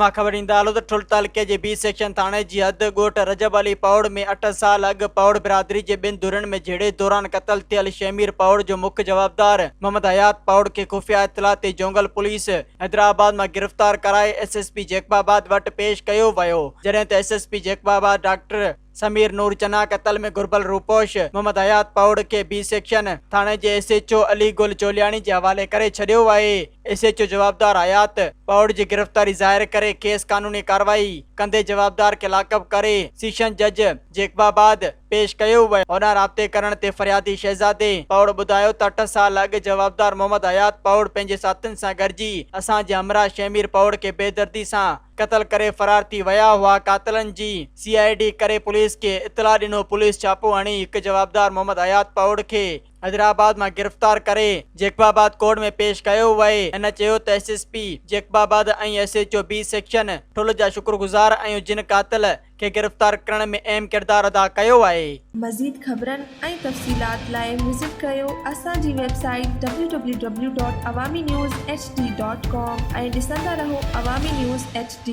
मां ख़बर ईंदा आलो त ठुल तालुके जे बी सेक्शन थाणे जी हद ॻोठ रजब अली पौड़ में 8 साल अॻु पौड़ बिरादरी जे ॿिनि धुरनि में झेड़े दौरान क़तल थियल शेमीर पौड़ जो मुख्य जवाबदार मोहम्मद हयात पौड़ खे खुफ़िया इतला ते जोंगल पुलिस हैदराबाद मां गिरफ़्तार कराए SSP जेकबाबाद वटि पेश कयो वियो, जॾहिं त SSP जेकबाबाद डॉक्टर समीर नूर चना क़तल में गुरबल रूपोश मोहम्मद हयात पौड़ के बी सेक्शन थाणे जे SHO अली गुल चोलियाणी जे हवाले करे छॾियो आहे। SHO जवाबदार हयात पौड़ जी गिरफ़्तारी ज़ाहिर करे केस कानूनी कार्रवाई कंदे जवाबदार के लाकअप करे सेशन जज जेकबाबाद पेश कयो वियो। हुन राब्ते करण ते फरियादी शहज़ादे पौड़ ॿुधायो त 8 साल अॻु जवाबदार मोहम्मद हयात पौड़ पंहिंजे साथियुनि सां गॾिजी असांजे हमराह शेमीर पौड़ के बेदर्दी सां क़तल करे फरार थी विया हुआ। कातिलनि जी CID करे पुलिस के इतला ॾिनो। पुलिस छापो हणी हिकु जवाबदार मोहम्मद हयात पौड़ खे हैदराबाद मां गिरफ़्तार करे जेकबाबाद कोर्ट में पेश कयो वियो। हिन चयो त SSP जेकबाबाद ऐं SHO बी सेक्शन ठुल जा शुक्रगुज़ार आहियूं जिन कातिल खे गिरफ़्तार करण में अहम किरदार अदा कयो आहे। मज़ीद ख़बरनि ऐं तफ़सीलात लाइ विज़िट कयो असांजी वेबसाइट www.awamiNewsHD.com ऐं ॾिसंदा रहो अवामी न्यूज़ HD।